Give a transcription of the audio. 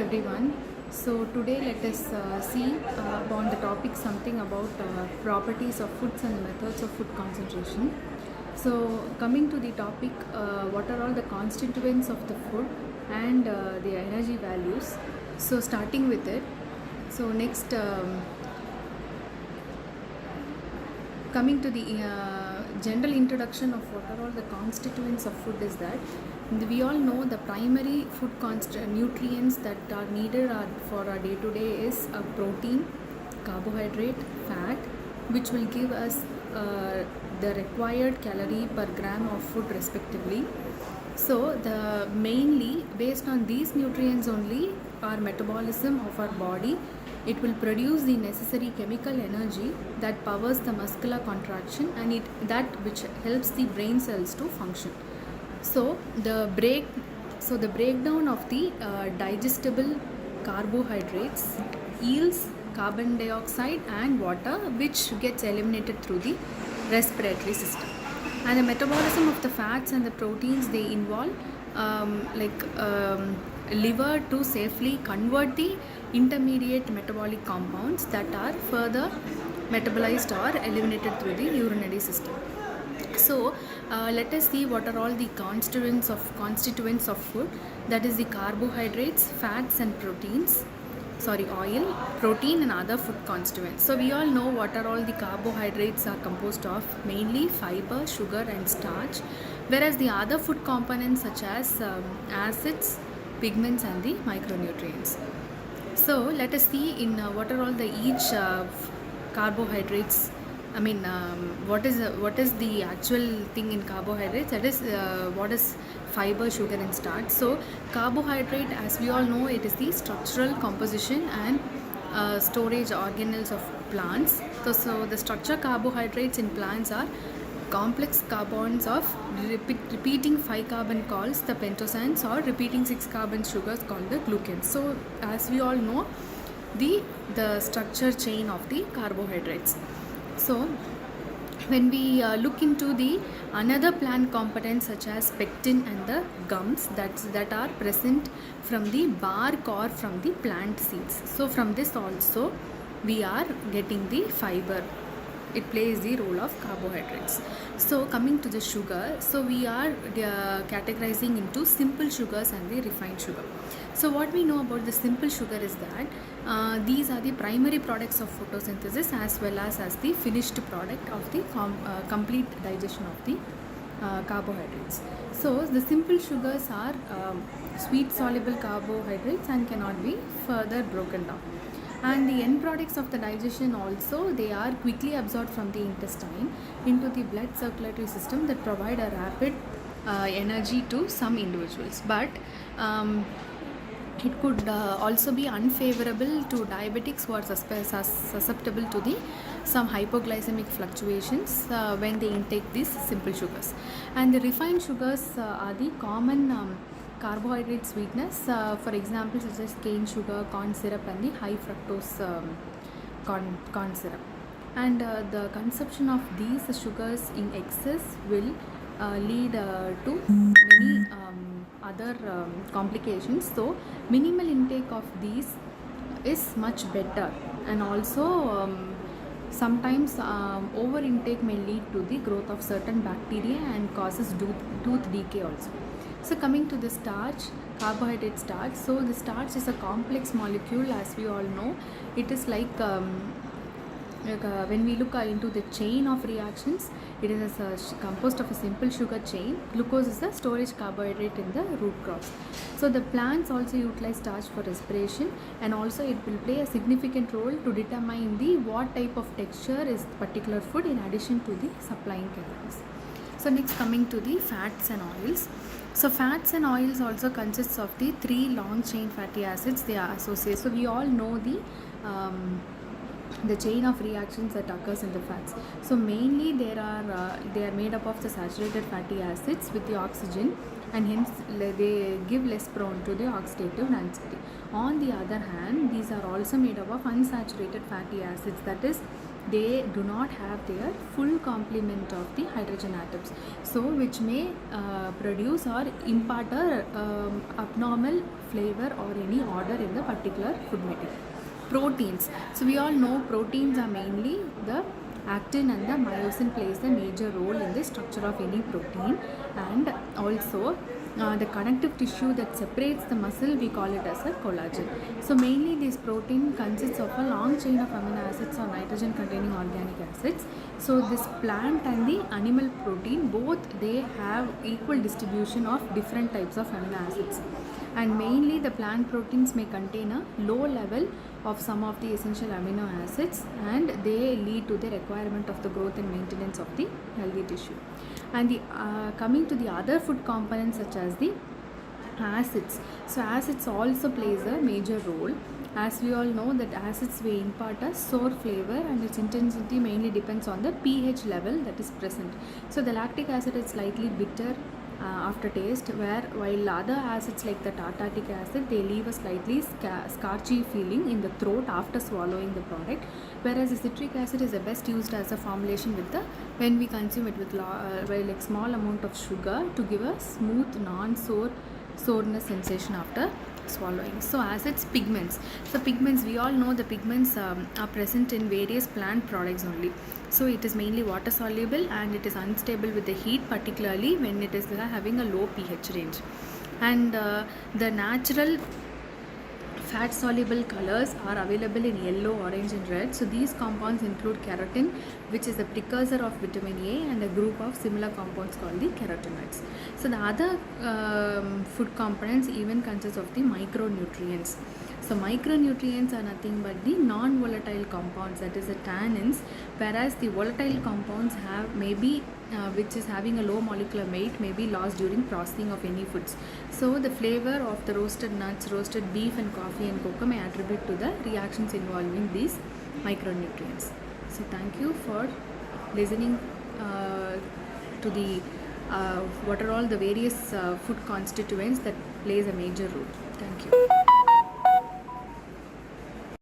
everyone. So today let us see upon the topic something about properties of foods and methods of food concentration. So coming to the topic, what are all the constituents of the food and the energy values. So starting with it. So next, coming to the general introduction of what are all the constituents of food is that we all know the primary food nutrients that are needed for our day-to-day is protein, carbohydrate, fat, which will give us the required calorie per gram of food respectively. So the mainly based on these nutrients only our metabolism of our body, it will produce the necessary chemical energy that powers the muscular contraction and that which helps the brain cells to function. So the breakdown of the digestible carbohydrates yields carbon dioxide and water, which gets eliminated through the respiratory system. And the metabolism of the fats and the proteins, they involve liver to safely convert the intermediate metabolic compounds that are further metabolized or eliminated through the urinary system. So let us see what are all the constituents of food. That is the carbohydrates, fats and proteins. Oil, protein and other food constituents. So we all know what are all the carbohydrates are composed of, mainly fiber, sugar and starch, whereas the other food components such as acids, pigments and the micronutrients. So let us see in what are all the each carbohydrates. What is the actual thing in carbohydrates? That is what is fiber, sugar and starch. So carbohydrate, as we all know, it is the structural composition and storage organelles of plants. So the structure carbohydrates in plants are complex carbons of repeating 5 carbon calls the pentosanes, or repeating 6 carbon sugars called the glucans. So as we all know, the structure chain of the carbohydrates. So when we look into the another plant components such as pectin and the gums that are present from the bark or from the plant seeds. So from this also we are getting the fiber. It plays the role of carbohydrates. So coming to the sugar, so we are categorizing into simple sugars and the refined sugar. So what we know about the simple sugar is that these are the primary products of photosynthesis as well as the finished product of the complete digestion of the carbohydrates. So the simple sugars are sweet soluble carbohydrates and cannot be further broken down. And the end products of the digestion also, they are quickly absorbed from the intestine into the blood circulatory system that provide a rapid energy to some individuals. But it could also be unfavorable to diabetics who are susceptible to some hypoglycemic fluctuations when they intake these simple sugars. And the refined sugars are the common carbohydrate sweetness, for example such as cane sugar, corn syrup and the high fructose corn syrup. And the consumption of these sugars in excess will lead to many other complications. So minimal intake of these is much better, and also sometimes over intake may lead to the growth of certain bacteria and causes tooth decay also. So coming to the starch, carbohydrate starch. So the starch is a complex molecule, as we all know. It is when we look into the chain of reactions, it is composed of a simple sugar chain. Glucose is the storage carbohydrate in the root crops. So the plants also utilize starch for respiration, and also it will play a significant role to determine what type of texture is particular food in addition to the supplying calories. So next, coming to the fats and oils. So fats and oils also consists of the 3 long chain fatty acids they are associated. So we all know the chain of reactions that occurs in the fats. So mainly they are made up of the saturated fatty acids with the oxygen, and hence they give less prone to the oxidative density. On the other hand, these are also made up of unsaturated fatty acids, that is they do not have their full complement of the hydrogen atoms, so which may produce or impart a abnormal flavor or any odor in the particular food material. Proteins. So we all know proteins are mainly the actin and the myosin plays a major role in the structure of any protein, and also the connective tissue that separates the muscle, we call it as a collagen. So mainly this protein consists of a long chain of amino acids or nitrogen containing organic acids. So this plant and the animal protein, both they have equal distribution of different types of amino acids, and mainly the plant proteins may contain a low level of some of the essential amino acids, and they lead to the requirement of the growth and maintenance of the healthy tissue. And the coming to the other food components such as the acids. So acids also plays a major role. As we all know that acids may impart a sour flavor, and its intensity mainly depends on the pH level that is present. So the lactic acid is slightly bitter after taste, while other acids like the tartaric acid, they leave a slightly scarchy feeling in the throat after swallowing the product, whereas the citric acid is the best used as a formulation with the when we consume it with like small amount of sugar to give a smooth soreness sensation after swallowing. So acids, pigments. So pigments, we all know the pigments are present in various plant products only. So it is mainly water soluble, and it is unstable with the heat, particularly when it is having a low pH range. And the natural fat soluble colors are available in yellow, orange and red. So these compounds include keratin, which is the precursor of vitamin A, and a group of similar compounds called the carotenoids. So the other food components even consist of the micronutrients. So micronutrients are nothing but the non-volatile compounds, that is the tannins, whereas the volatile compounds have maybe which is having a low molecular weight may be lost during processing of any foods. So the flavor of the roasted nuts, roasted beef and coffee and cocoa may attribute to the reactions involving these micronutrients. So thank you for listening to the what are all the various food constituents that plays a major role. Thank you.